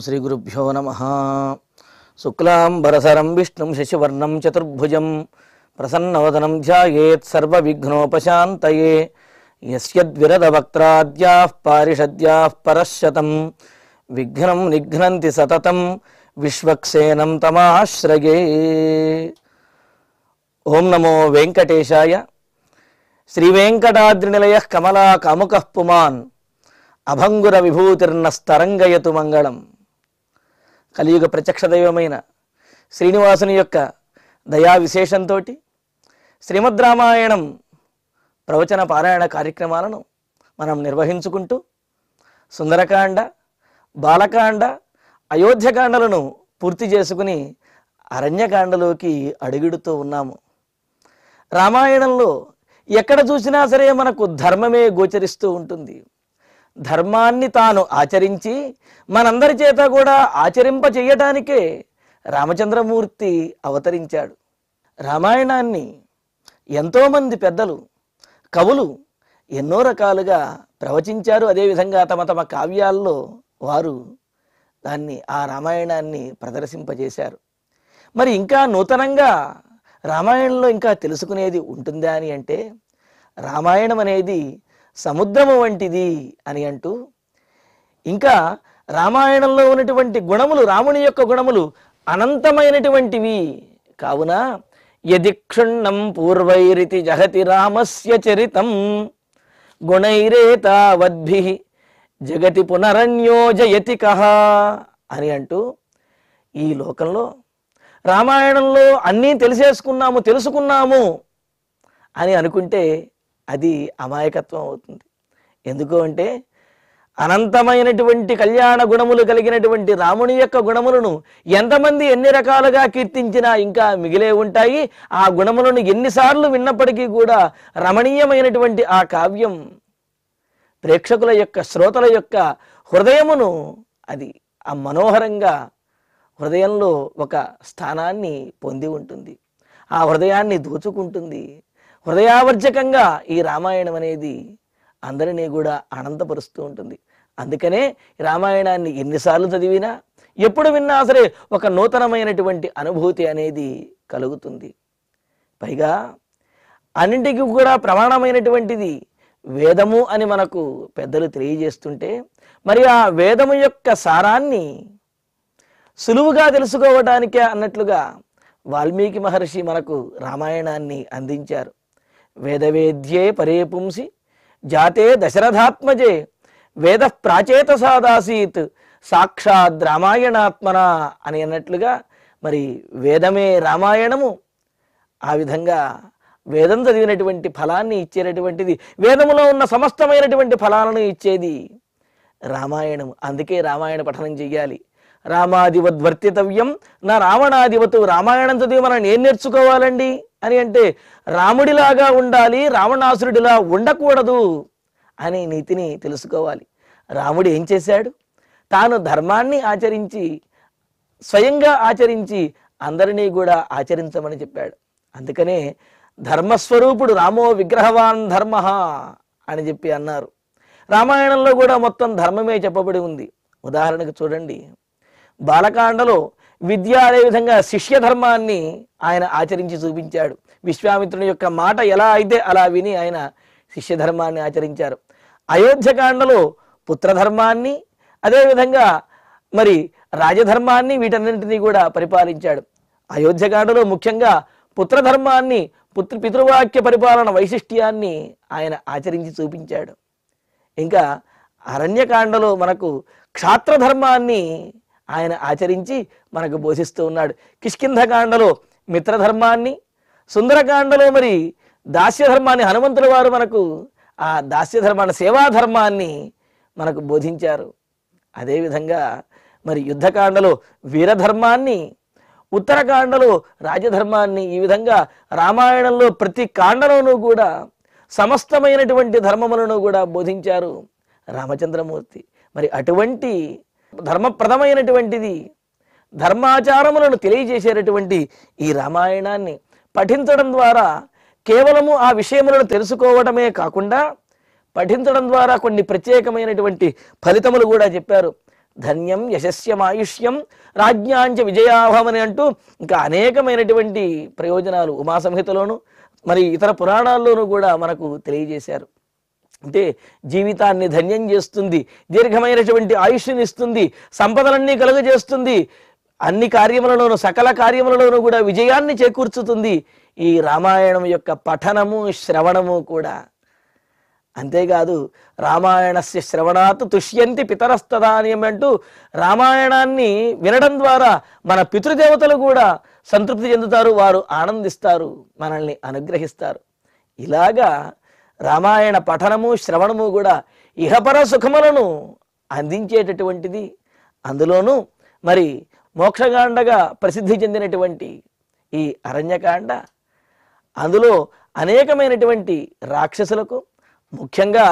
श्रीगुरुभ्यो नमः। शुक्लांबरधरं विष्णुं शशिवर्णं चतुर्भुजं प्रसन्नवदनं ध्यायेत् सर्वविघ्नोपशान्तये। यस्यद्विरदवक्त्राद्याः पारिषद्याः परश्शतं विघ्नं निघ्नन्ति सततं विश्वक्सेनं तमाश्रये। ओं नमो वेंकटेशाय। श्रीवेंकटाद्रिनिलयः कमला कामुकः पुमान् అభంగుర విభూతిర్నస్తరంగయతు మంగళం. కలియుగ ప్రత్యక్ష దైవమైన శ్రీనివాసుని యొక్క దయా విశేషంతో శ్రీమద్ రామాయణం ప్రవచన పారాయణ కార్యక్రమాలను మనం నిర్వహించుకుంటూ సుందరకాండ, బాలకాండ, అయోధ్యకాండలను పూర్తి చేసుకుని అరణ్యకాండలోకి అడుగుడుతూ ఉన్నాము. రామాయణంలో ఎక్కడ చూసినా సరే మనకు ధర్మమే గోచరిస్తూ ఉంటుంది. ధర్మాన్ని తాను ఆచరించి మనందరి చేత కూడా ఆచరింప చేయటానికే రామచంద్రమూర్తి అవతరించాడు. రామాయణాన్ని ఎంతోమంది పెద్దలు, కవులు ఎన్నో రకాలుగా ప్రవచించారు. అదేవిధంగా తమ తమ కావ్యాల్లో వారు ఆ రామాయణాన్ని ప్రదర్శింపజేశారు. మరి ఇంకా నూతనంగా రామాయణంలో ఇంకా తెలుసుకునేది ఉంటుందా అని అంటే, రామాయణం అనేది సముద్రము వంటిది అని అంటూ, ఇంకా రామాయణంలో ఉన్నటువంటి గుణములు, రాముని యొక్క గుణములు అనంతమైనటువంటివి కావున యదిక్షుణ్ణం పూర్వైరితి జహతి రామస్య చరితం గుణైరేతావద్భిః జగతి పునరన్యోజయతి కః అని అంటూ, ఈ లోకంలో రామాయణంలో అన్నీ తెలుసుకున్నాము అని అనుకుంటే అది అమాయకత్వం అవుతుంది. ఎందుకు అంటే, అనంతమైనటువంటి కళ్యాణ గుణములు కలిగినటువంటి రాముని యొక్క గుణములను ఎంతమంది ఎన్ని రకాలుగా కీర్తించినా ఇంకా మిగిలే ఉంటాయి. ఆ గుణములను ఎన్నిసార్లు విన్నప్పటికీ కూడా రమణీయమైనటువంటి ఆ కావ్యం ప్రేక్షకుల యొక్క, శ్రోతల యొక్క హృదయమును అది ఆ మనోహరంగా హృదయంలో ఒక స్థానాన్ని పొంది ఉంటుంది. ఆ హృదయాన్ని దోచుకుంటుంది. హృదయావర్జకంగా ఈ రామాయణం అనేది అందరినీ కూడా ఆనందపరుస్తూ ఉంటుంది. అందుకనే రామాయణాన్ని ఎన్నిసార్లు చదివినా, ఎప్పుడు విన్నా సరే ఒక నూతనమైనటువంటి అనుభూతి అనేది కలుగుతుంది. పైగా అన్నింటికి కూడా ప్రమాణమైనటువంటిది వేదము అని మనకు పెద్దలు తెలియజేస్తుంటే, మరి ఆ వేదము యొక్క సారాన్ని సులువుగా తెలుసుకోవడానికే అన్నట్లుగా వాల్మీకి మహర్షి మనకు రామాయణాన్ని అందించారు. వేదవేద్యే పరే పుంసి జాతే దశరథాత్మజే వేద ప్రాచేతసాదాసీత్ సాక్షాద్ రామాయణాత్మన అని అన్నట్లుగా, మరి వేదమే రామాయణము. ఆ విధంగా వేదం చదివినటువంటి ఫలాన్ని ఇచ్చేటటువంటిది, వేదములో ఉన్న సమస్తమైనటువంటి ఫలాలను ఇచ్చేది రామాయణము. అందుకే రామాయణ పఠనం చెయ్యాలి. రామాదివద్వర్తితవ్యం నా రావణాదివతు. రామాయణం చదివి మనం ఏం నేర్చుకోవాలండి అని అంటే, రాముడిలాగా ఉండాలి, రావణాసురుడిలా ఉండకూడదు అని నీతిని తెలుసుకోవాలి. రాముడు ఏం చేశాడు? తాను ధర్మాన్ని ఆచరించి, స్వయంగా ఆచరించి అందరినీ కూడా ఆచరించమని చెప్పాడు. అందుకనే ధర్మస్వరూపుడు రామో విగ్రహవాన్ ధర్మ అని చెప్పి అన్నారు. రామాయణంలో కూడా మొత్తం ధర్మమే చెప్పబడి ఉంది. ఉదాహరణకు చూడండి, బాలకాండలో విద్య, అదేవిధంగా శిష్య ధర్మాన్ని ఆయన ఆచరించి చూపించాడు. విశ్వామిత్రుని యొక్క మాట ఎలా అయితే అలా విని ఆయన శిష్య ధర్మాన్ని ఆచరించారు. అయోధ్యకాండలో పుత్రధర్మాన్ని, అదేవిధంగా మరి రాజధర్మాన్ని, వీటన్నింటినీ కూడా పరిపాలించాడు. అయోధ్యకాండలో ముఖ్యంగా పుత్రధర్మాన్ని, పితృవాక్య పరిపాలన వైశిష్ట్యాన్ని ఆయన ఆచరించి చూపించాడు. ఇంకా అరణ్యకాండలో మనకు క్షాత్రధర్మాన్ని ఆయన ఆచరించి మనకు బోధిస్తూ ఉన్నాడు. కిష్కింధకాండలో మిత్రధర్మాన్ని, సుందరకాండలో మరి దాస్యధర్మాన్ని, హనుమంతుల వారు మనకు ఆ దాస్యధర్మాన్ని, సేవాధర్మాన్ని మనకు బోధించారు. అదేవిధంగా మరి యుద్ధకాండలో వీరధర్మాన్ని, ఉత్తరకాండలో రాజధర్మాన్ని, ఈ విధంగా రామాయణంలో ప్రతి కాండలోనూ కూడా సమస్తమైనటువంటి ధర్మములను కూడా బోధించారు రామచంద్రమూర్తి. మరి అటువంటి ధర్మప్రదమైనటువంటిది, ధర్మాచారములను తెలియజేసేటటువంటి ఈ రామాయణాన్ని పఠించడం ద్వారా కేవలము ఆ విషయములను తెలుసుకోవడమే కాకుండా పఠించడం ద్వారా కొన్ని ప్రత్యేకమైనటువంటి ఫలితములు కూడా చెప్పారు. ధన్యం యశస్యమాయుష్యం రాజ్యాంచ విజయాభమని అంటూ ఇంకా అనేకమైనటువంటి ప్రయోజనాలు ఉమా సంహితలోను మరి ఇతర పురాణాల్లోనూ కూడా మనకు తెలియజేశారు. అంటే జీవితాన్ని ధన్యం చేస్తుంది, దీర్ఘమైనటువంటి ఆయుష్ని ఇస్తుంది, సంపదలన్నీ కలుగజేస్తుంది, అన్ని కార్యములలోనూ సకల కార్యములలోనూ కూడా విజయాన్ని చేకూర్చుతుంది ఈ రామాయణం యొక్క పఠనము శ్రవణము కూడా. అంతేకాదు రామాయణస్య శ్రవణాత్ తుష్యంతి పితరస్తదాని అంటూ రామాయణాన్ని వినడం ద్వారా మన పితృదేవతలు కూడా సంతృప్తి చెందుతారు, వారు ఆనందిస్తారు, మనల్ని అనుగ్రహిస్తారు. ఇలాగా రామాయణ పఠనము శ్రవణము కూడా ఇహపర సుఖములను అందించేటటువంటిది. అందులోనూ మరి మోక్షకాండగా ప్రసిద్ధి చెందినటువంటి ఈ అరణ్యకాండ, అందులో అనేకమైనటువంటి రాక్షసులకు ముఖ్యంగా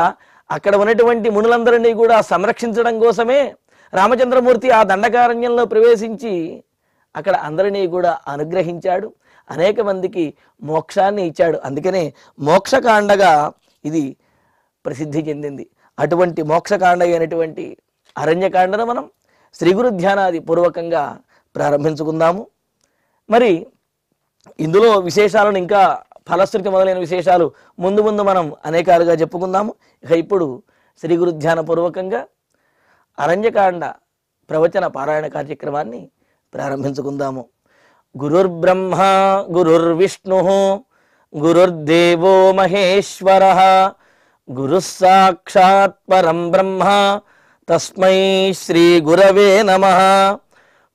అక్కడ ఉన్నటువంటి మునులందరినీ కూడా సంరక్షించడం కోసమే రామచంద్రమూర్తి ఆ దండకారణ్యంలో ప్రవేశించి అక్కడ అందరినీ కూడా అనుగ్రహించాడు, అనేక మందికి మోక్షాన్ని ఇచ్చాడు. అందుకనే మోక్షకాండగా ఇది ప్రసిద్ధి చెందింది. అటువంటి మోక్షకాండ అయినటువంటి అరణ్యకాండను మనం శ్రీ గురు ధ్యానాది పూర్వకంగా ప్రారంభించుకుందాము. మరి ఇందులో విశేషాలను ఇంకా ఫలశ్రుతి మొదలైన విశేషాలు ముందు ముందు మనం అనేకాలుగా చెప్పుకుందాము. ఇక ఇప్పుడు శ్రీ గురు ధ్యాన పూర్వకంగా అరణ్యకాండ ప్రవచన పారాయణ కార్యక్రమాన్ని ప్రారంభించుకుందాము. గురుర్బ్రహ్మ గురుర్విష్ణు గురుర్దేవో మహేశ్వరః గురుః సాక్షాత్ పరం బ్రహ్మ తస్మై శ్రీ గురవే నమః.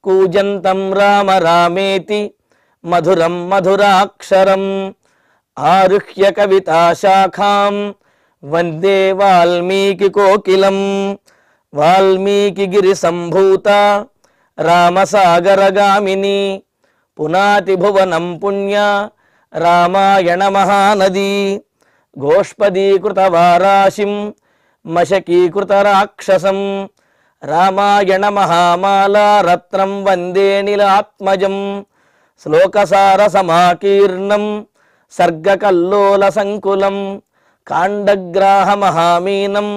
కూజంతం రామ రామేతి మధురం మధురాక్షరం ఆరుహ్య కవితా శాఖాం వందే వాల్మీకి కోకిలం. వాల్మీకి గిరి సంభూత రామసాగరగామిని పునాతి భువనం పుణ్య రామాయణ మహానది. గోష్పదీకృత వారాశిం మశకీకృత రాక్షసం రామాయణ మహామాలా రత్నం వందే నిలాత్మజం. శ్లోకసార సమాకీర్ణం సర్గకల్లోల సంకులం కాండగ్రాహ మహామీనం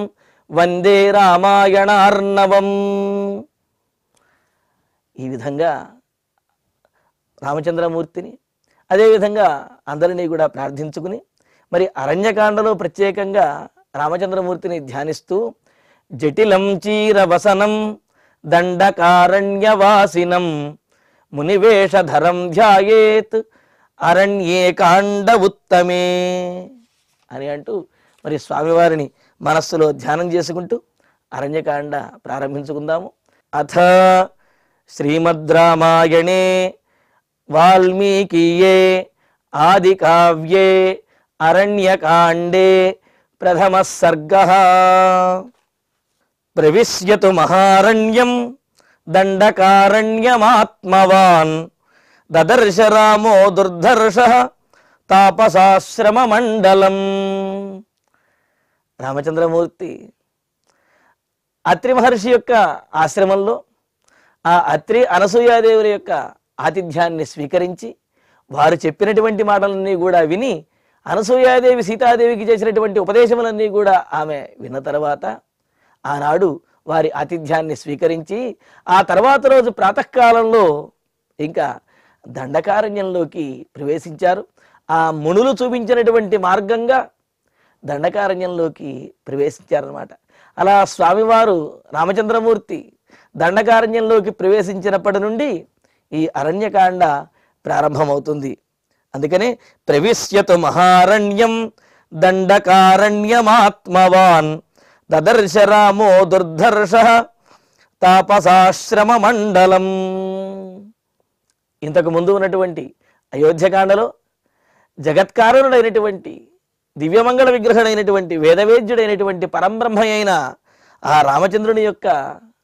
వందే రామాయణార్ణవం. ఈ విధంగా రామచంద్రమూర్తిని అదేవిధంగా అందరినీ కూడా ప్రార్థించుకుని మరి అరణ్యకాండలో ప్రత్యేకంగా రామచంద్రమూర్తిని ధ్యానిస్తూ జటిలం చీరవసనం దండకారణ్యవాసినం మునివేషధరం ధ్యాయేత్ అరణ్యే కాండ ఉత్తమే అని అంటూ మరి స్వామివారిని మనస్సులో ధ్యానం చేసుకుంటూ అరణ్యకాండ ప్రారంభించుకుందాము. అథ శ్రీమద్ రామాయణే వాల్మీకీయే ఆది కావ్యే అరణ్యకాండే ప్రథమ సర్గః. ప్రవిశ్యతు మహారణ్యం దండకారణ్యమాత్మవాన్ దదర్శ రామో దుర్ధర్షః తాపసాశ్రమ మండలం. రామచంద్రమూర్తి అత్రి మహర్షి యొక్క ఆశ్రమంలో ఆ అత్రి అనసూయాదేవుల యొక్క ఆతిథ్యాన్ని స్వీకరించి వారు చెప్పినటువంటి మాటలన్నీ కూడా విని అనసూయాదేవి సీతాదేవికి చేసినటువంటి ఉపదేశములన్నీ కూడా ఆమె విన్న తర్వాత ఆనాడు వారి ఆతిథ్యాన్ని స్వీకరించి ఆ తర్వాత రోజు ప్రాతకాలంలో ఇంకా దండకారణ్యంలోకి ప్రవేశించారు. ఆ మునులు చూపించినటువంటి మార్గంగా దండకారణ్యంలోకి ప్రవేశించారన్నమాట. అలా స్వామివారు రామచంద్రమూర్తి దండకారణ్యంలోకి ప్రవేశించినప్పటి నుండి ఈ అరణ్యకాండ ప్రారంభమవుతుంది. అందుకనే ప్రవిశ్యతు మహారణ్యం దండకారణ్యమాత్మవాన్ దదర్శ రామో దుర్ధర్షః తాపసాశ్రమ మండలం. ఇంతకు ముందు ఉన్నటువంటి అయోధ్యకాండలో జగత్కారణుడైనటువంటి దివ్యమంగళ విగ్రహుడైనటువంటి వేదవేద్యుడైనటువంటి పరంబ్రహ్మ అయిన ఆ రామచంద్రుని యొక్క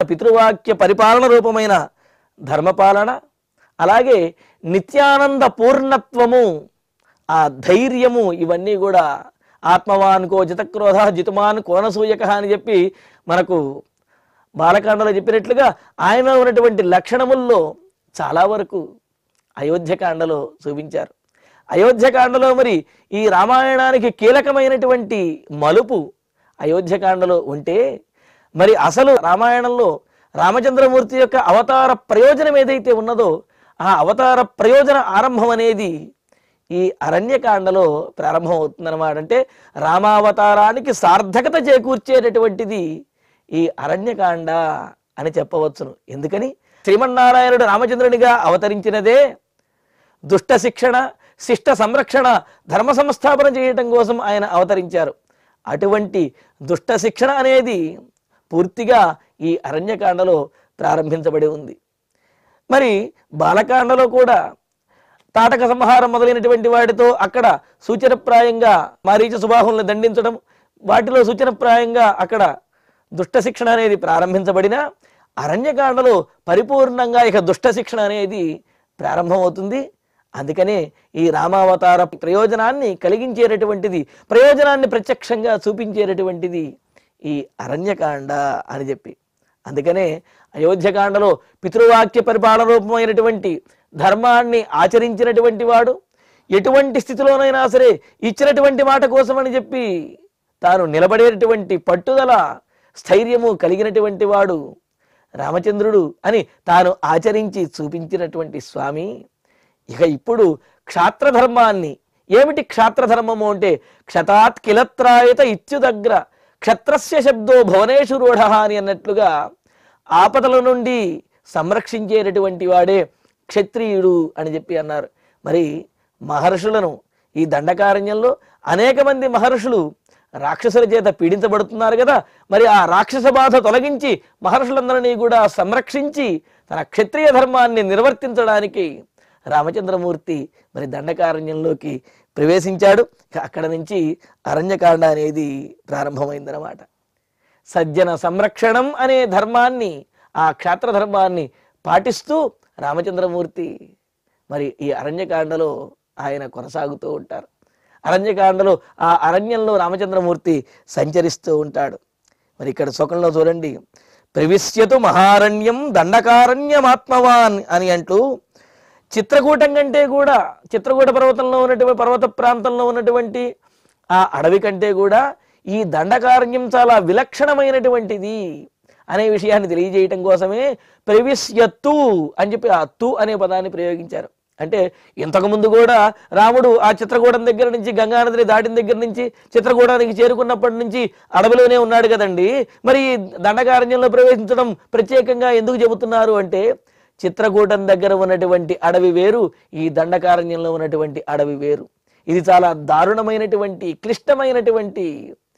పితృవాక్య పరిపాలన రూపమైన ధర్మపాలన, అలాగే నిత్యానంద పూర్ణత్వము, ఆ ధైర్యము, ఇవన్నీ కూడా ఆత్మవాన్ కో జితక్రోధ జితుమాన్ కోనసూయక అని చెప్పి మనకు బాలకాండలో చెప్పినట్లుగా ఆయనలో ఉన్నటువంటి లక్షణముల్లో చాలా వరకు అయోధ్యకాండలో చూపించారు. అయోధ్యకాండలో మరి ఈ రామాయణానికి కీలకమైనటువంటి మలుపు అయోధ్యకాండలో ఉంటే మరి అసలు రామాయణంలో రామచంద్రమూర్తి యొక్క అవతార ప్రయోజనం ఏదైతే ఉన్నదో ఆ అవతార ప్రయోజన ఆరంభం అనేది ఈ అరణ్యకాండలో ప్రారంభం అవుతుందన్నమాట. అంటే రామావతారానికి సార్థకత చేకూర్చేటటువంటిది ఈ అరణ్యకాండ అని చెప్పవచ్చును. ఎందుకని శ్రీమన్నారాయణుడు రామచంద్రునిగా అవతరించినదే దుష్ట శిక్షణ, శిష్ట సంరక్షణ, ధర్మ సంస్థాపన చేయటం కోసం ఆయన అవతరించారు. అటువంటి దుష్ట శిక్షణ అనేది పూర్తిగా ఈ అరణ్యకాండలో ప్రారంభించబడి ఉంది. మరి బాలకాండలో కూడా తాటక సంహారం మొదలైనటువంటి వాటితో అక్కడ సూచనప్రాయంగా మారీచ సుబాహుల్ని దండించడం, వాటిలో సూచనప్రాయంగా అక్కడ దుష్ట శిక్షణ అనేది ప్రారంభించబడిన అరణ్యకాండలో పరిపూర్ణంగా ఇక దుష్ట శిక్షణ అనేది ప్రారంభమవుతుంది. అందుకనే ఈ రామావతార ప్రయోజనాన్ని కలిగించేటటువంటిది, ప్రయోజనాన్ని ప్రత్యక్షంగా చూపించేటటువంటిది ఈ అరణ్యకాండ అని చెప్పి. అందుకనే అయోధ్యకాండలో పితృవాక్య పరిపాలన రూపమైనటువంటి ధర్మాన్ని ఆచరించినటువంటి వాడు ఎటువంటి స్థితిలోనైనా సరే ఇచ్చినటువంటి మాట కోసమని చెప్పి తాను నిలబడేటటువంటి పట్టుదల, స్థైర్యము కలిగినటువంటి వాడు రామచంద్రుడు అని తాను ఆచరించి చూపించినటువంటి స్వామి. ఇక ఇప్పుడు క్షాత్రధర్మాన్ని, ఏమిటి క్షాత్రధర్మము అంటే క్షతాత్ కిలత్రాయత ఇత్యుదగ్ర క్షత్రస్య శబ్దో భువనేషు రూఢ అని అన్నట్లుగా ఆపదల నుండి సంరక్షించేటటువంటి వాడే క్షత్రియుడు అని చెప్పి అన్నారు. మరి మహర్షులను ఈ దండకారణ్యంలో అనేక మంది మహర్షులు రాక్షసుల చేత పీడించబడుతున్నారు కదా, మరి ఆ రాక్షస బాధ తొలగించి మహర్షులందరినీ కూడా సంరక్షించి తన క్షత్రియ ధర్మాన్ని నిర్వర్తించడానికి రామచంద్రమూర్తి మరి దండకారణ్యంలోకి ప్రవేశించాడు. అక్కడ నుంచి అరణ్యకాండ అనేది ప్రారంభమైందనమాట. సజ్జన సంరక్షణం అనే ధర్మాన్ని, ఆ క్షాత్ర ధర్మాన్ని పాటిస్తూ రామచంద్రమూర్తి మరి ఈ అరణ్యకాండలో ఆయన కొనసాగుతూ ఉంటారు. అరణ్యకాండలో ఆ అరణ్యంలో రామచంద్రమూర్తి సంచరిస్తూ ఉంటాడు. మరి ఇక్కడ శ్లోకంలో చూడండి, ప్రవిశ్యతు మహారణ్యం దండకారణ్యమాత్మవాన్ అని అంటూ చిత్రకూటం కంటే కూడా, చిత్రకూట పర్వతంలో ఉన్నటువంటి పర్వత ప్రాంతంలో ఉన్నటువంటి ఆ అడవి కంటే కూడా ఈ దండకారణ్యం చాలా విలక్షణమైనటువంటిది అనే విషయాన్ని తెలియజేయటం కోసమే ప్రవిశ్యత్తు అని చెప్పి ఆ తు అనే పదాన్ని ప్రయోగించారు. అంటే ఇంతకుముందు కూడా రాముడు ఆ చిత్రకూటం దగ్గర నుంచి, గంగానదిని దాటిన దగ్గర నుంచి చిత్రకూటానికి చేరుకున్నప్పటి నుంచి అడవిలోనే ఉన్నాడు కదండి. మరి దండకారణ్యంలో ప్రవేశించడం ప్రత్యేకంగా ఎందుకు చెబుతున్నారు అంటే చిత్రకూటం దగ్గర ఉన్నటువంటి అడవి వేరు, ఈ దండకారణ్యంలో ఉన్నటువంటి అడవి వేరు. ఇది చాలా దారుణమైనటువంటి, క్లిష్టమైనటువంటి,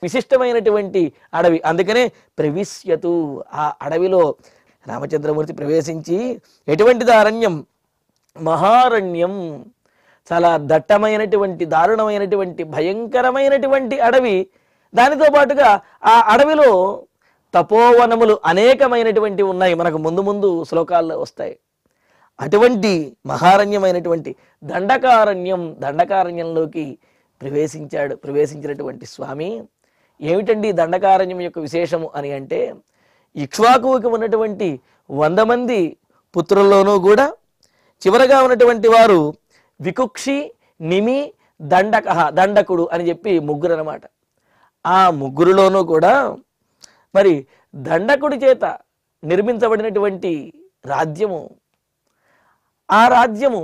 విశిష్టమైనటువంటి అడవి. అందుకనే ప్రవిశ్యతు, ఆ అడవిలో రామచంద్రమూర్తి ప్రవేశించి, ఎటువంటిది అరణ్యం? మహారణ్యం, చాలా దట్టమైనటువంటి, దారుణమైనటువంటి, భయంకరమైనటువంటి అడవి. దానితో పాటుగా ఆ అడవిలో తపోవనములు అనేకమైనటువంటి ఉన్నాయి, మనకు ముందు ముందు శ్లోకాల్లో వస్తాయి. అటువంటి మహారణ్యమైనటువంటి దండకారణ్యం, దండకారణ్యంలోకి ప్రవేశించినటువంటి స్వామి. ఏమిటండి దండకారణ్యం యొక్క విశేషము అని అంటే, ఇక్ష్వాకువుకి ఉన్నటువంటి 100 మంది పుత్రుల్లోనూ కూడా చివరగా ఉన్నటువంటి వారు వికుక్షి, నిమి, దండకుడు అని చెప్పి ముగ్గురు అన్నమాట. ఆ ముగ్గురులోనూ కూడా మరి దండకుడి చేత నిర్మించబడినటువంటి రాజ్యము, ఆ రాజ్యము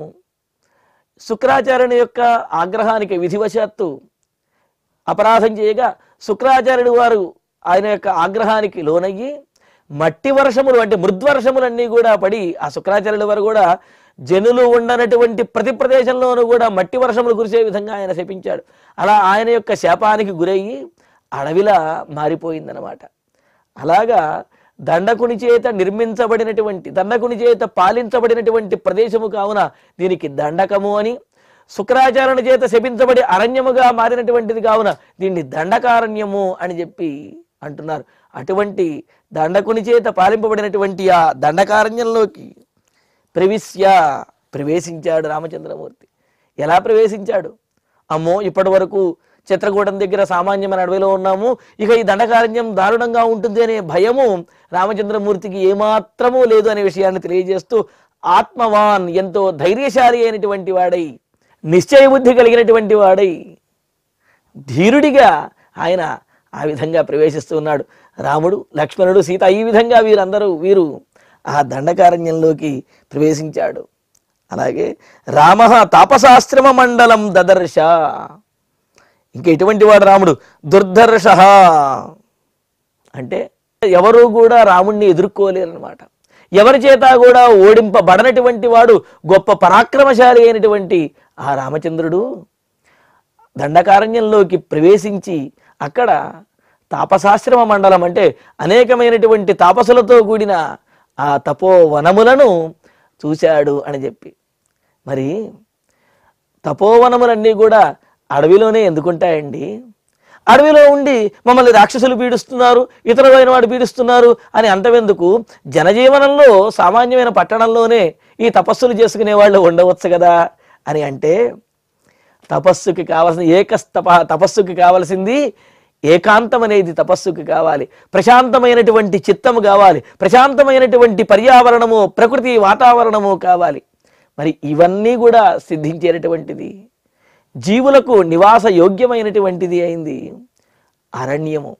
శుక్రాచార్యుని యొక్క ఆగ్రహానికి విధివశాత్తు అపరాధం చేయగా శుక్రాచార్యుడు వారు ఆయన యొక్క ఆగ్రహానికి లోనయ్యి మట్టి వర్షములు, అంటే మృద్వర్షములన్నీ కూడా పడి, ఆ శుక్రాచార్యుల వారు కూడా జనులు ఉండనటువంటి ప్రతి ప్రదేశంలోనూ కూడా మట్టి వర్షములు కురిసే విధంగా ఆయన శపించాడు. అలా ఆయన యొక్క శాపానికి గురయ్యి అడవిలా మారిపోయిందనమాట. అలాగా దండకుని చేత నిర్మించబడినటువంటి, దండకుని చేత పాలించబడినటువంటి ప్రదేశము కావున దీనికి దండకము అని, శుక్రాచార్యుని చేత శపించబడి అరణ్యముగా మారినటువంటిది కావున దీన్ని దండకారణ్యము అని చెప్పి అంటున్నారు. అటువంటి దండకుని చేత పాలింపబడినటువంటి ఆ దండకారణ్యంలోకి ప్రవేశించాడు రామచంద్రమూర్తి. ఎలా ప్రవేశించాడు? అమ్మో, ఇప్పటి వరకు చిత్రకూటం దగ్గర సామాన్యమైన అడవిలో ఉన్నాము, ఇక ఈ దండకారణ్యం దారుణంగా ఉంటుంది అనే భయము రామచంద్రమూర్తికి ఏమాత్రమూ లేదు అనే విషయాన్ని తెలియజేస్తూ, ఆత్మవాన్, ఎంతో ధైర్యశాలి అయినటువంటి వాడై, నిశ్చయ బుద్ధి కలిగినటువంటి వాడై, ధీరుడిగా ఆయన ఆ విధంగా ప్రవేశిస్తూ ఉన్నాడు. రాముడు, లక్ష్మణుడు, సీత ఈ విధంగా వీరు ఆ దండకారణ్యంలోకి ప్రవేశించాడు. అలాగే రామ తాపసాశ్రమ మండలం దదర్శ. ఇంకా ఎటువంటి వాడు రాముడు? దుర్ధర్ష అంటే ఎవరు కూడా రాముణ్ణి ఎదుర్కోలేరన్నమాట. ఎవరి చేత కూడా ఓడింపబడనటువంటి వాడు గొప్ప పరాక్రమశాలి అయినటువంటి ఆ రామచంద్రుడు దండకారణ్యంలోకి ప్రవేశించి అక్కడ తాపసాశ్రమ మండలం అంటే అనేకమైనటువంటి తాపసులతో కూడిన ఆ తపోవనములను చూశాడు అని చెప్పి. మరి తపోవనములన్నీ కూడా అడవిలోనే ఎందుకుంటాయండి? అడవిలో ఉండి మమ్మల్ని రాక్షసులు పీడిస్తున్నారు, ఇతరులైన వాడు పీడిస్తున్నారు అని అంతవెందుకు? జనజీవనంలో సామాన్యమైన పట్టణంలోనే ఈ తపస్సులు చేసుకునే వాళ్ళు ఉండవచ్చు కదా అని అంటే, తపస్సుకి కావాల్సిన తపస్సుకి కావలసింది ఏకాంతం అనేది తపస్సుకి కావాలి. ప్రశాంతమైనటువంటి చిత్తము కావాలి, ప్రశాంతమైనటువంటి పర్యావరణము, ప్రకృతి వాతావరణము కావాలి. మరి ఇవన్నీ కూడా సిద్ధించేటటువంటిది, జీవులకు నివాస యోగ్యమైనటువంటిది అయింది అరణ్యము.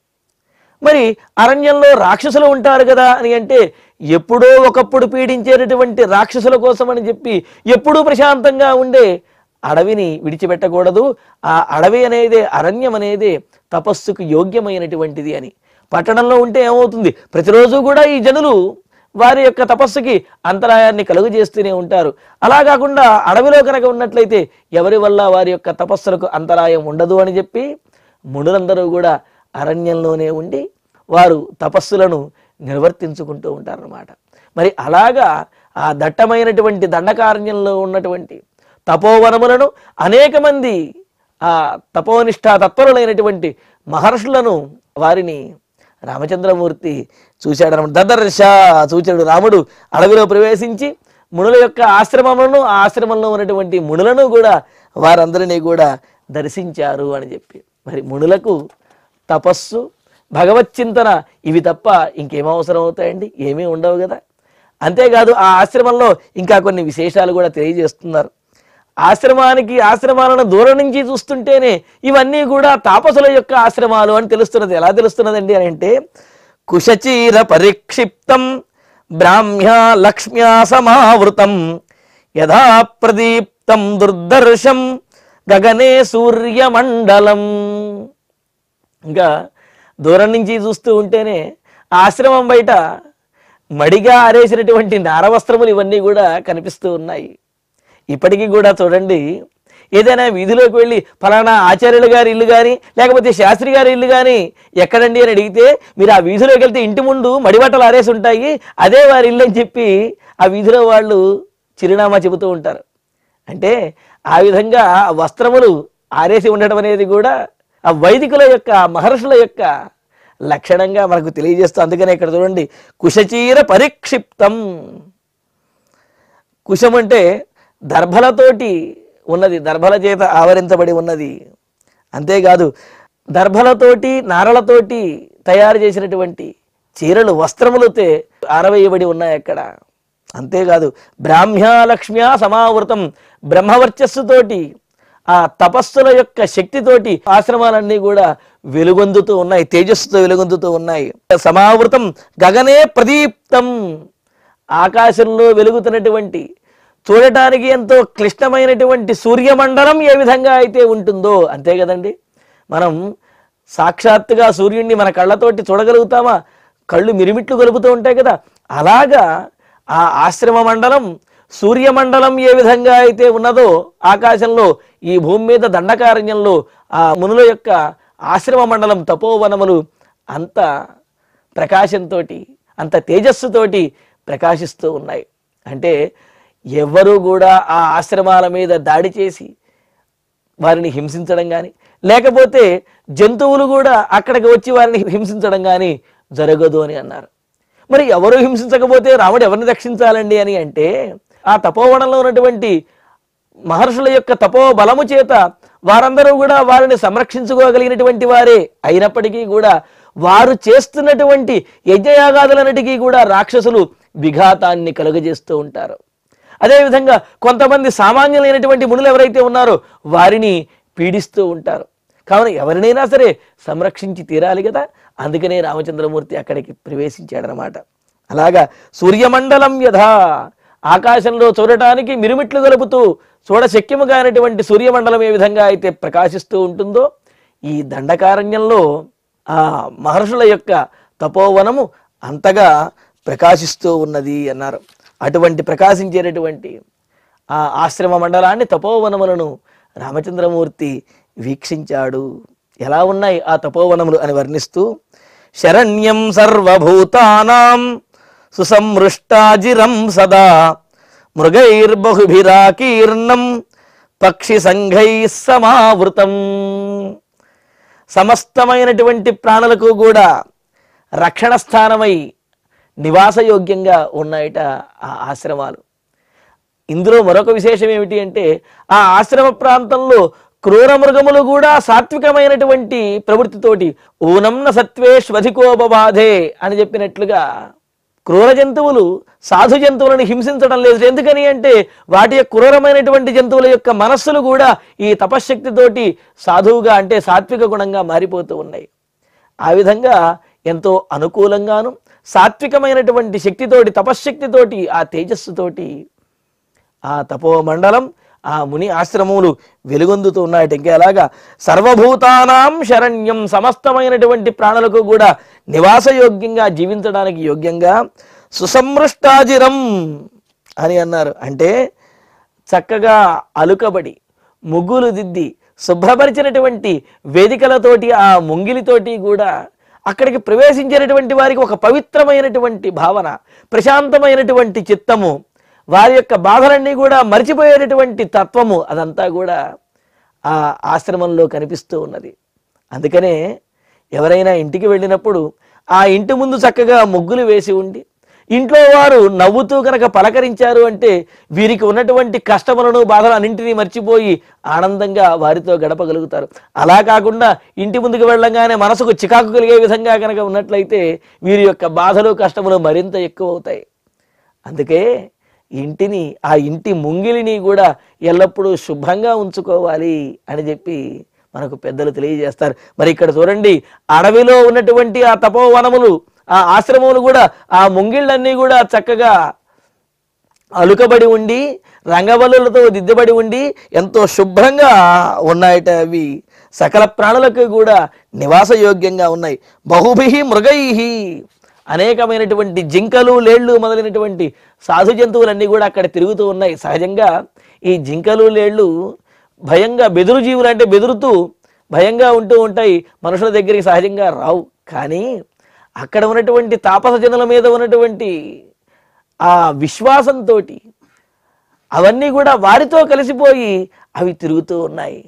మరి అరణ్యంలో రాక్షసులు ఉంటారు కదా అని అంటే, ఎప్పుడో ఒకప్పుడు పీడించేటటువంటి రాక్షసుల కోసం అని చెప్పి ఎప్పుడూ ప్రశాంతంగా ఉండే అడవిని విడిచిపెట్టకూడదు. ఆ అడవి అనేదే, అరణ్యం అనేదే తపస్సుకు యోగ్యమైనటువంటిది అని. పట్టణంలో ఉంటే ఏమవుతుంది? ప్రతిరోజు కూడా ఈ జనులు వారి యొక్క తపస్సుకి అంతరాయాన్ని కలుగు చేస్తూనే ఉంటారు. అలా కాకుండా అడవిలో కనుక ఉన్నట్లయితే ఎవరి వల్ల వారి యొక్క తపస్సులకు అంతరాయం ఉండదు అని చెప్పి మునులందరూ కూడా అరణ్యంలోనే ఉండి వారు తపస్సులను నిర్వర్తించుకుంటూ ఉంటారన్నమాట. మరి అలాగా ఆ దట్టమైనటువంటి దండకారణ్యంలో ఉన్నటువంటి తపోవనములను అనేక మంది ఆ తపోనిష్ఠా తత్పరులైనటువంటి మహర్షులను వారిని రామచంద్రమూర్తి చూశాడనమాట. దదర్శ చూచాడు. రాముడు అడవిలో ప్రవేశించి మునుల యొక్క ఆశ్రమములను, ఆ ఆశ్రమంలో ఉన్నటువంటి మునులను కూడా వారందరినీ కూడా దర్శించారు అని చెప్పి. మరి మునులకు తపస్సు, భగవచ్చింతన ఇవి తప్ప ఇంకేం అవసరం అవుతాయండి? ఏమీ ఉండవు కదా. అంతేకాదు ఆ ఆశ్రమంలో ఇంకా కొన్ని విశేషాలు కూడా తెలియజేస్తున్నారు. ఆశ్రమాలను దూరం నుంచి చూస్తుంటేనే ఇవన్నీ కూడా తాపసుల యొక్క ఆశ్రమాలు అని తెలుస్తున్నది. ఎలా తెలుస్తున్నదండి అని అంటే, కుశచీర పరిక్షిప్తం బ్రాహ్మ్యా లక్ష్మ్యా సమావృతం యథా ప్రదీప్తం దుర్దర్శం గగనే సూర్యమండలం. ఇంకా దూరం నుంచి చూస్తూ ఉంటేనే ఆశ్రమం బయట మడిగా ఆరేసినటువంటి నారవస్త్రములు ఇవన్నీ కూడా కనిపిస్తూ ఉన్నాయి. ఇప్పటికీ కూడా చూడండి, ఏదైనా వీధిలోకి వెళ్ళి ఫలానా ఆచార్యుల గారి ఇల్లు కానీ లేకపోతే శాస్త్రి గారి ఇల్లు కానీ ఎక్కడండి అని అడిగితే, మీరు ఆ వీధిలోకి వెళ్తే ఇంటి ముందు మడిబట్టలు ఆరేసి ఉంటాయి, అదే వారి ఇల్లు అని చెప్పి ఆ వీధిలో వాళ్ళు చిరునామా చెబుతూ ఉంటారు. అంటే ఆ విధంగా వస్త్రములు ఆరేసి ఉండటం అనేది కూడా ఆ వైదికుల యొక్క, మహర్షుల యొక్క లక్షణంగా మనకు తెలియజేస్తూ. అందుకనే ఇక్కడ చూడండి, కుశచీర పరిక్షిప్తం. కుశం అంటే దర్భలతోటి ఉన్నది, దర్భల చేత ఆవరించబడి ఉన్నది. అంతేకాదు దర్భలతోటి, నారలతోటి తయారు చేసినటువంటి చీరలు, వస్త్రములతో ఆరవేయబడి ఉన్నాయి అక్కడ. అంతేకాదు బ్రాహ్మ్యా లక్ష్మ్యా సమావృతం, బ్రహ్మవర్చస్సుతోటి, ఆ తపస్సుల యొక్క శక్తితోటి ఆశ్రమాలన్నీ కూడా వెలుగొందుతూ ఉన్నాయి, తేజస్సుతో వెలుగొందుతూ ఉన్నాయి. సమావృతం గగనే ప్రదీప్తం, ఆకాశంలో వెలుగుతున్నటువంటి, చూడటానికి ఎంతో క్లిష్టమైనటువంటి సూర్యమండలం ఏ విధంగా అయితే ఉంటుందో, అంతే కదండి. మనం సాక్షాత్తుగా సూర్యుడిని మన కళ్ళతోటి చూడగలుగుతామా? కళ్ళు మిరిమిట్లు గలుపుతూ ఉంటాయి కదా. అలాగా ఆ ఆశ్రమ మండలం, సూర్యమండలం ఏ విధంగా అయితే ఉన్నదో ఆకాశంలో, ఈ భూమి మీద దండకారణ్యంలో ఆ మునుల యొక్క ఆశ్రమ మండలం, తపోవనములు అంత ప్రకాశంతో, అంత తేజస్సుతోటి ప్రకాశిస్తూ ఉన్నాయి. అంటే ఎవ్వరూ కూడా ఆ ఆశ్రమాల మీద దాడి చేసి వారిని హింసించడం కానీ, లేకపోతే జంతువులు కూడా అక్కడికి వచ్చి వారిని హింసించడం కానీ జరగదు అని అన్నారు. మరి ఎవరు హింసించకపోతే రాముడు ఎవరిని రక్షించాలండి అని అంటే, ఆ తపోవనంలో ఉన్నటువంటి మహర్షుల యొక్క తపో బలము చేత వారందరూ కూడా వారిని సంరక్షించుకోగలిగినటువంటి వారే అయినప్పటికీ కూడా వారు చేస్తున్నటువంటి యజ్ఞయాగాదులన్నిటికీ కూడా రాక్షసులు విఘాతాన్ని కలుగజేస్తూ ఉంటారు. అదేవిధంగా కొంతమంది సామాన్యులైనటువంటి మునులు ఎవరైతే ఉన్నారో వారిని పీడిస్తూ ఉంటారు. కావున ఎవరినైనా సరే సంరక్షించి తీరాలి కదా. అందుకనే రామచంద్రమూర్తి అక్కడికి ప్రవేశించాడనమాట. అలాగా సూర్యమండలం యథా, ఆకాశంలో చూడటానికి మిరుమిట్లు గలుపుతూ చూడశక్యము కానటువంటి సూర్యమండలం ఏ విధంగా అయితే ప్రకాశిస్తూ ఉంటుందో, ఈ దండకారణ్యంలో ఆ మహర్షుల యొక్క తపోవనము అంతగా ప్రకాశిస్తూ ఉన్నది అన్నారు. అటువంటి ప్రకాశించేటటువంటి ఆ ఆశ్రమ మండలాన్ని, తపోవనములను రామచంద్రమూర్తి వీక్షించాడు. ఎలా ఉన్నాయి ఆ తపోవనములు అని వర్ణిస్తూ, శరణ్యం సర్వభూతానాం సుసంమృష్టాజిరం సదా మృగైర్బహుభిరాకీర్ణం పక్షి సంఘై సమావృతం. సమస్తమైనటువంటి ప్రాణులకు కూడా రక్షణ స్థానమై నివాసయోగ్యంగా ఉన్నాయట ఆ ఆశ్రమాలు. ఇందులో మరొక విశేషం ఏమిటి అంటే, ఆ ఆశ్రమ ప్రాంతంలో క్రూర మృగములు కూడా సాత్వికమైనటువంటి ప్రవృత్తితోటి ఊనంన సత్వేష్వధికోపబాధే అని చెప్పినట్లుగా క్రూర జంతువులు సాధు జంతువులను హింసించడం లేదు. ఎందుకని అంటే వాటి యొక్క క్రూరమైనటువంటి జంతువుల యొక్క మనస్సులు కూడా ఈ తపశ్శక్తితోటి సాధువుగా అంటే సాత్విక గుణంగా మారిపోతూ ఉన్నాయి. ఆ విధంగా ఎంతో అనుకూలంగాను సాత్వికమైనటువంటి శక్తితోటి, తపశ్శక్తితోటి, ఆ తేజస్సుతోటి ఆ తపోమండలం, ఆ ముని ఆశ్రమములు వెలుగొందుతూ ఉన్నాయట. ఇంకా ఎలాగా సర్వభూతానాం శరణ్యం, సమస్తమైనటువంటి ప్రాణులకు కూడా నివాసయోగ్యంగా, జీవించడానికి యోగ్యంగా సుసంమృష్టాజిరం అని అన్నారు. అంటే చక్కగా అలుకబడి ముగ్గులు దిద్ది శుభ్రపరిచినటువంటి వేదికలతోటి, ఆ ముంగిలితోటి కూడా అక్కడికి ప్రవేశించేటటువంటి వారికి ఒక పవిత్రమైనటువంటి భావన, ప్రశాంతమైనటువంటి చిత్తము, వారి యొక్క బాధలన్నీ కూడా మరిచిపోయేటటువంటి తత్వము, అదంతా కూడా ఆ ఆశ్రమంలో కనిపిస్తూ ఉన్నది. అందుకనే ఎవరైనా ఇంటికి వెళ్ళినప్పుడు ఆ ఇంటి ముందు చక్కగా ముగ్గులు వేసి ఉండి ఇంట్లో వారు నవ్వుతూ కనుక పలకరించారు అంటే వీరికి ఉన్నటువంటి కష్టములను, బాధలు అన్నింటినీ మర్చిపోయి ఆనందంగా వారితో గడపగలుగుతారు. అలా కాకుండా ఇంటి ముందుకు వెళ్ళంగానే మనసుకు చికాకు కలిగే విధంగా కనుక ఉన్నట్లయితే వీరి యొక్క బాధలు, కష్టములు మరింత ఎక్కువ అవుతాయి. అందుకే ఇంటిని, ఆ ఇంటి ముంగిలిని కూడా ఎల్లప్పుడూ శుభ్రంగా ఉంచుకోవాలి అని చెప్పి మనకు పెద్దలు తెలియజేస్తారు. మరి ఇక్కడ చూడండి, అడవిలో ఉన్నటువంటి ఆ తపోవనములు, ఆ ఆశ్రమములు కూడా, ఆ ముంగిళ్ళన్నీ కూడా చక్కగా అలుకబడి ఉండి రంగవల్లులతో దిద్దబడి ఉండి ఎంతో శుభ్రంగా ఉన్నాయట. అవి సకల ప్రాణులకు కూడా నివాసయోగ్యంగా ఉన్నాయి. బహుభిహి మృగైహి, అనేకమైనటువంటి జింకలు, లేళ్లు మొదలైనటువంటి సాధు జంతువులన్నీ కూడా అక్కడ తిరుగుతూ ఉన్నాయి. సహజంగా ఈ జింకలు, లేళ్లు భయంగా బెదురు జీవులు, అంటే బెదురుతూ భయంగా ఉంటూ ఉంటాయి, మనుషుల దగ్గరికి సహజంగా రావు. కానీ అక్కడ ఉన్నటువంటి తాపస జనుల మీద ఉన్నటువంటి ఆ విశ్వాసంతో అవన్నీ కూడా వారితో కలిసిపోయి అవి తిరుగుతూ ఉన్నాయి.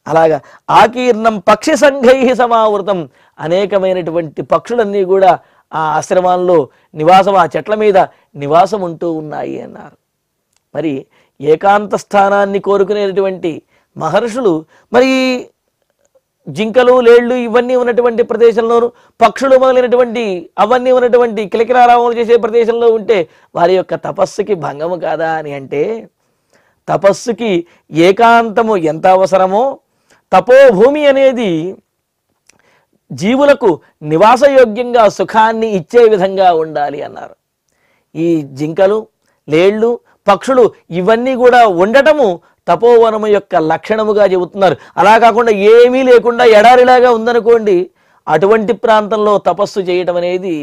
అలాగా ఆకీర్ణం పక్షి సంఘై సమావృతం, అనేకమైనటువంటి పక్షులన్నీ కూడా ఆ ఆశ్రమాల్లో నివాసం, ఆ చెట్ల మీద నివాసం ఉంటూ ఉన్నాయి అన్నారు. మరి ఏకాంత స్థానాన్ని కోరుకునేటువంటి మహర్షులు మరి జింకలు, లేళ్లు ఇవన్నీ ఉన్నటువంటి ప్రదేశంలోను, పక్షులు మొదలైనటువంటి అవన్నీ ఉన్నటువంటి కిలకిలారామలు చేసే ప్రదేశంలో ఉంటే వారి యొక్క తపస్సుకి భంగము కాదా అని అంటే, తపస్సుకి ఏకాంతము ఎంత అవసరమో తపోభూమి అనేది జీవులకు నివాసయోగ్యంగా సుఖాన్ని ఇచ్చే విధంగా ఉండాలి అన్నారు. ఈ జింకలు, లేళ్లు, పక్షులు ఇవన్నీ కూడా ఉండటము తపోవనము యొక్క లక్షణముగా చెబుతున్నారు. అలా కాకుండా ఏమీ లేకుండా ఎడారిలాగా ఉందనుకోండి, అటువంటి ప్రాంతంలో తపస్సు చేయటం అనేది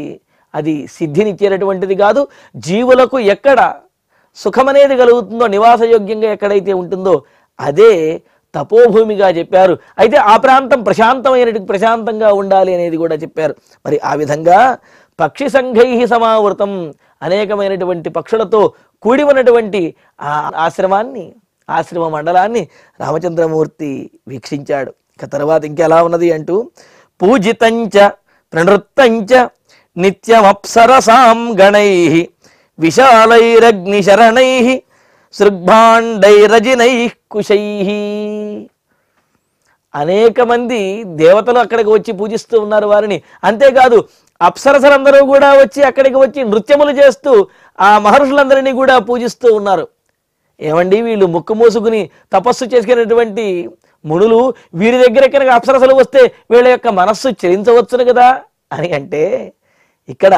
అది సిద్ధినిచ్చేటటువంటిది కాదు. జీవులకు ఎక్కడ సుఖమనేది కలుగుతుందో, నివాసయోగ్యంగా ఎక్కడైతే ఉంటుందో అదే తపోభూమిగా చెప్పారు. అయితే ఆ ప్రాంతం ప్రశాంతంగా ఉండాలి అనేది కూడా చెప్పారు. మరి ఆ విధంగా పక్షి సంఘై సమావృతం, అనేకమైనటువంటి పక్షులతో కూడి ఉన్నటువంటి ఆ ఆశ్రమ మండలాన్ని రామచంద్రమూర్తి వీక్షించాడు. ఇక తర్వాత ఇంకెలా ఉన్నది అంటూ, పూజితంచ ప్రణృత్తంచ నిత్యమప్సరసాం గణై విశాలైరగ్నిశరణై సృగ్భాండైరజినై కుశై. అనేక మంది దేవతలు అక్కడికి వచ్చి పూజిస్తూ ఉన్నారు వారిని. అంతేకాదు అప్సరసలందరూ కూడా వచ్చి అక్కడికి వచ్చి నృత్యములు చేస్తూ ఆ మహర్షులందరినీ కూడా పూజిస్తూ ఉన్నారు. ఏమండి, వీళ్ళు ముక్కు మూసుకుని తపస్సు చేసుకునేటువంటి మునులు వీరి దగ్గర కనుక అప్సరసలు వస్తే వీళ్ళ యొక్క మనస్సు చెలించవచ్చును కదా అని అంటే, ఇక్కడ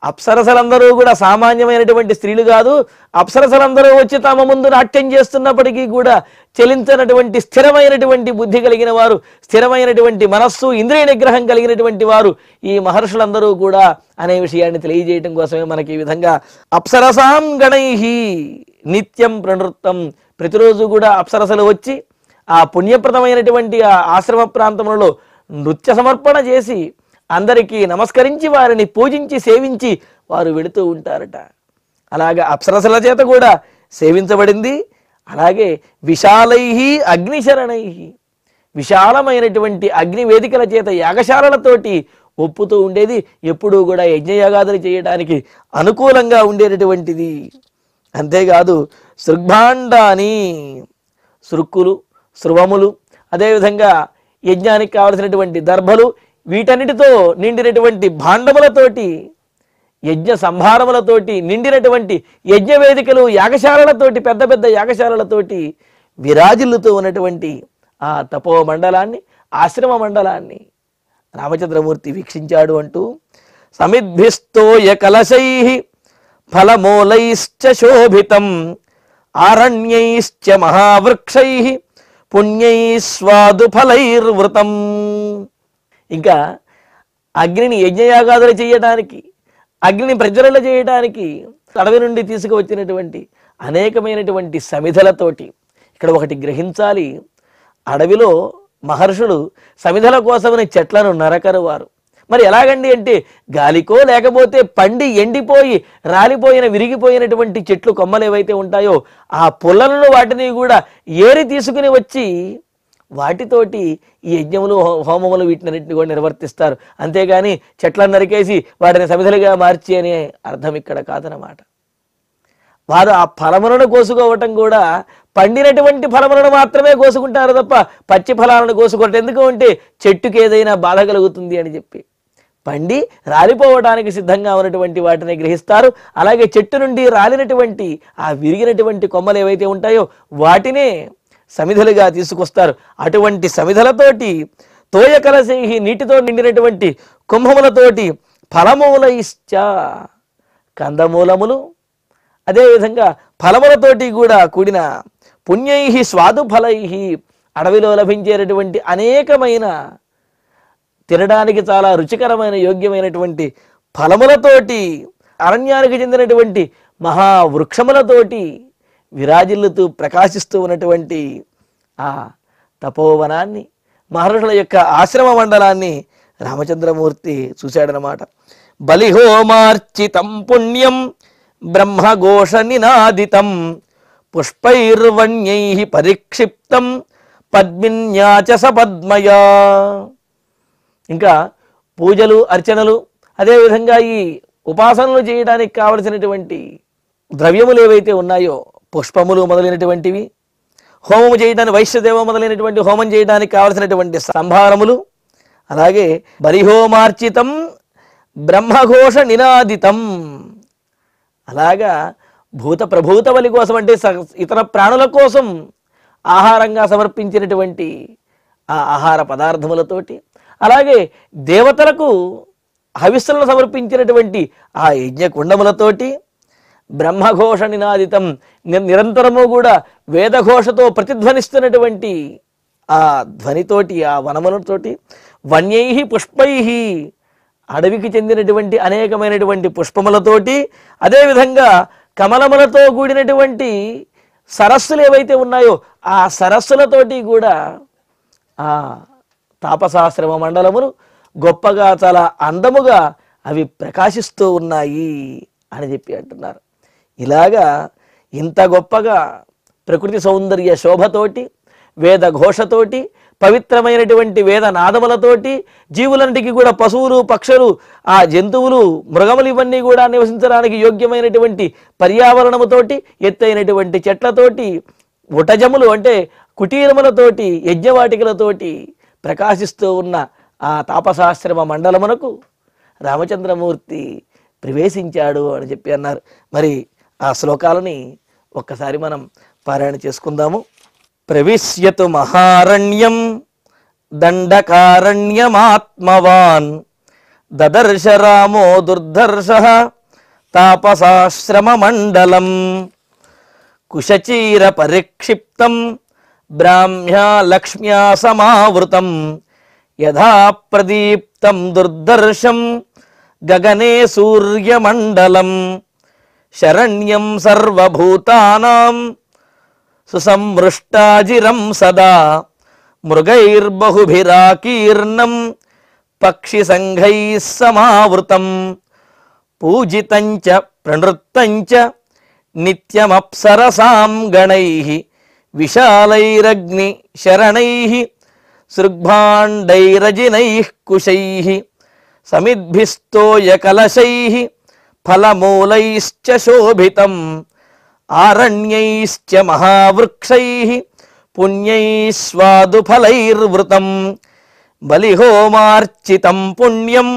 అప్సరసలందరూ కూడా సామాన్యమైనటువంటి స్త్రీలు కాదు. అప్సరసలందరూ వచ్చి తమ ముందు నాట్యం చేస్తున్నప్పటికీ కూడా చెలించినటువంటి స్థిరమైనటువంటి బుద్ధి కలిగిన వారు, స్థిరమైనటువంటి మనస్సు, ఇంద్రియ నిగ్రహం కలిగినటువంటి వారు ఈ మహర్షులందరూ కూడా అనే విషయాన్ని తెలియజేయటం కోసమే మనకి ఈ విధంగా అప్సరసాం గణైహి నిత్యం ప్రణృత్తం, ప్రతిరోజు కూడా అప్సరసలు వచ్చి ఆ పుణ్యప్రదమైనటువంటి ఆ ఆశ్రమ ప్రాంతములలో నృత్య సమర్పణ చేసి అందరికీ నమస్కరించి వారిని పూజించి సేవించి వారు వెళుతూ ఉంటారట. అలాగే అప్సరసల చేత కూడా సేవించబడింది. అలాగే విశాలై అగ్నిశరణై, విశాలమైనటువంటి అగ్ని వేదికల చేత యాగశాలలతోటి ఒప్పుతూ ఉండేది. ఎప్పుడూ కూడా యజ్ఞయాగాదులు చేయడానికి అనుకూలంగా ఉండేటటువంటిది. అంతేకాదు సృగ్భాండాని, సృక్కులు, శృవములు, అదేవిధంగా యజ్ఞానికి కావలసినటువంటి దర్భలు, వీటన్నిటితో నిండినటువంటి భాండములతోటి, యజ్ఞ సంభారములతోటి నిండినటువంటి యజ్ఞ వేదికలు, యాగశాలలతోటి, పెద్ద పెద్ద యాగశాలలతోటి విరాజిల్లుతూ ఉన్నటువంటి ఆ తపో మండలాన్ని, ఆశ్రమ మండలాన్ని రామచంద్రమూర్తి వీక్షించాడు అంటూ, సమిద్భిస్తోయ కలశై ఫలమూలైశ్చ శోభితం ఆరణ్యైశ్చ మహావృక్షై పుణ్యైస్వాదు ఫలైర్వృతం. ఇంకా అగ్నిని యజ్ఞయాగాదులు చేయడానికి, అగ్నిని ప్రజ్వలన చేయడానికి అడవి నుండి తీసుకువచ్చినటువంటి అనేకమైనటువంటి సమిధలతోటి. ఇక్కడ ఒకటి గ్రహించాలి, అడవిలో మహర్షులు సమిధల కోసమని చెట్లను నరకరు వారు. మరి ఎలాగండి అంటే, గాలికో లేకపోతే పండి ఎండిపోయి రాలిపోయిన విరిగిపోయినటువంటి చెట్లు కొమ్మలు ఏవైతే ఉంటాయో ఆ పుల్లలను వాటిని కూడా ఏరి తీసుకుని వచ్చి వాటితోటి ఈ యజ్ఞములు, హోమములు వీటినన్నింటిని కూడా నిర్వర్తిస్తారు. అంతేగాని చెట్లను నరికేసి వాటిని సమిధలుగా మార్చి అనే అర్థం ఇక్కడ కాదనమాట. వారు ఆ ఫలములను కోసుకోవటం కూడా పండినటువంటి ఫలములను మాత్రమే కోసుకుంటారు తప్ప పచ్చి ఫలాలను కోసుకోవటం ఎందుకు అంటే చెట్టుకి ఏదైనా బాధ కలుగుతుంది అని చెప్పి పండి రాలిపోవడానికి సిద్ధంగా ఉన్నటువంటి వాటిని గ్రహిస్తారు. అలాగే చెట్టు నుండి రాలినటువంటి ఆ విరిగినటువంటి కొమ్మలు ఏవైతే ఉంటాయో వాటినే సమిధలుగా తీసుకొస్తారు. అటువంటి సమిధలతోటి తోయ కలశై, నీటితో నిండినటువంటి కుంభములతోటి, ఫలమూలైశ్చ, కందమూలములు, అదేవిధంగా ఫలములతోటి కూడా కూడిన పుణ్యై స్వాదు ఫలై, అడవిలో లభించేటటువంటి అనేకమైన తినడానికి చాలా రుచికరమైన యోగ్యమైనటువంటి ఫలములతోటి, అరణ్యానికి చెందినటువంటి మహావృక్షములతోటి విరాజిల్లుతూ ప్రకాశిస్తూ ఉన్నటువంటి ఆ తపోవనాన్ని, మహర్షుల యొక్క ఆశ్రమ మండలాన్ని రామచంద్రమూర్తి చూశాడనమాట. బలిహోమార్చితం పుణ్యం బ్రహ్మఘోష నినాదితం పుష్పైర్వణ్యై పరిక్షిప్తం పద్మిన్యాచ సపద్మయా. ఇంకా పూజలు, అర్చనలు, అదేవిధంగా ఈ ఉపాసనలు చేయడానికి కావలసినటువంటి ద్రవ్యములు ఏవైతే ఉన్నాయో, పుష్పములు మొదలైనటువంటివి, హోమము చేయడానికి వైశ్యదేవ మొదలైనటువంటి హోమం చేయడానికి కావలసినటువంటి సంభారములు, అలాగే బలిహోమార్చితం బ్రహ్మఘోష నినాదితం, అలాగా భూత ప్రభూత బలి కోసం అంటే ఇతర ప్రాణుల కోసం ఆహారంగా సమర్పించినటువంటి ఆ ఆహార పదార్థములతోటి, అలాగే దేవతలకు హవిస్సులను సమర్పించినటువంటి ఆ యజ్ఞ కుండములతోటి, బ్రహ్మఘోష నినాదితం, నిరంతరము కూడా వేదఘోషతో ప్రతిధ్వనిస్తున్నటువంటి ఆ ధ్వనితోటి, ఆ వనములతోటి, వన్యై పుష్పై, అడవికి చెందినటువంటి అనేకమైనటువంటి పుష్పములతోటి, అదేవిధంగా కమలములతో కూడినటువంటి సరస్సులు ఏవైతే ఉన్నాయో ఆ సరస్సులతోటి కూడా ఆ తాపసాశ్రమ మండలములు గొప్పగా, చాలా అందముగా అవి ప్రకాశిస్తూ ఉన్నాయి అని చెప్పి అంటున్నారు. ఇలాగా ఇంత గొప్పగా ప్రకృతి సౌందర్య శోభతోటి, వేద ఘోషతోటి, పవిత్రమైనటువంటి వేద నాదములతోటి, జీవులంటికి కూడా పశువులు, పక్షులు, ఆ జంతువులు, మృగములు ఇవన్నీ కూడా నివసించడానికి యోగ్యమైనటువంటి పర్యావరణముతోటి, ఎత్తైనటువంటి చెట్లతోటి, ఉటజములు అంటే కుటీరములతోటి, యజ్ఞవాటికలతోటి ప్రకాశిస్తూ ఉన్న ఆ తాపసాశ్రమ మండలమునకు రామచంద్రమూర్తి ప్రవేశించాడు అని చెప్పి అన్నారు. మరి ఆ శ్లోకాలని ఒక్కసారి మనం పారాయణ చేసుకుందాము. ప్రవిశ్యతు మహారణ్యం దండకారణ్యమాత్మవాన్ దదర్శ రామో దుర్ధర్షః తాపసాశ్రమమండలం కుశచీర పరిక్షిప్తం బ్రాహ్మ్యా లక్ష్మ్యా సమావృతం యథా ప్రదీప్తం దుర్దర్శం గగనే సూర్యమండలం శరణ్యం సర్వభూతానాం సుసంవృష్టాజిరం సదా మృగైర్బహుభిరాకీర్ణం పక్షిసంఘైః సమావృతం పూజితంచ ప్రణృత్తంచ నిత్యమప్సరసాం గణైః విశాలైరగ్ని శరణైః సృగ్భాండైరజినైః కుశైః సమిద్భిస్తోయకలశైః ఫలమూలైశ్చ శోభితం ఆరణ్యైశ్చ మహావృక్షైః పుణ్యైస్వాదుఫలైర్వృతం బలిహోమార్చితం పుణ్యం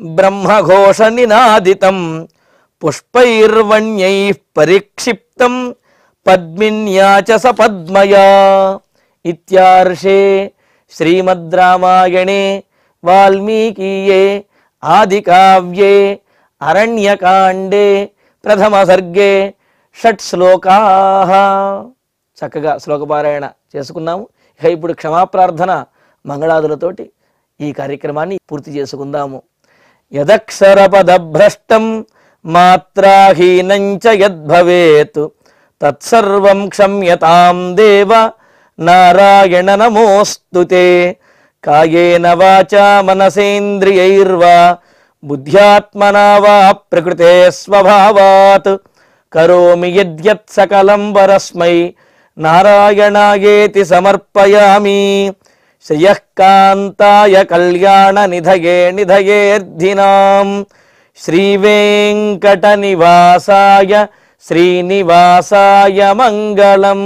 బ్రహ్మఘోషనినాదితం పుష్పైర్వణ్యైః పరిక్షిప్తం పద్మిన్యా చ సపద్మయా. ఇత్యార్షే శ్రీమద్ రామాయణే వాల్మీకీయే ఆదికావ్యే అరణ్యకాండే ప్రథమ సర్గే షట్ శ్లోకాః. చక్కగా శ్లోకపారాయణ చేసుకున్నాము. ఇక ఇప్పుడు క్షమాప్రార్థన మంగళాదులతోటి ఈ కార్యక్రమాన్ని పూర్తి చేసుకుందాము. యదక్షరపదభ్రష్టం మాత్రాహీనం చ యద్భవేత్ తత్సర్వం క్షమ్యతాం దేవ నారాయణ నమోస్తుతే. కాయేన వాచా మనసేంద్రియైర్వా బుద్ధ్యాత్మనా వా ప్రకృతే స్వభావాత్ కరోమి యద్యత్ సకలం పరస్మై నారాయణాయేతి సమర్పయామి. శ్రియః కాంతాయ కళ్యాణ నిధయే నిధయేర్ధినాం శ్రీవేంకట నివాసాయ శ్రీనివాసాయ మంగళం.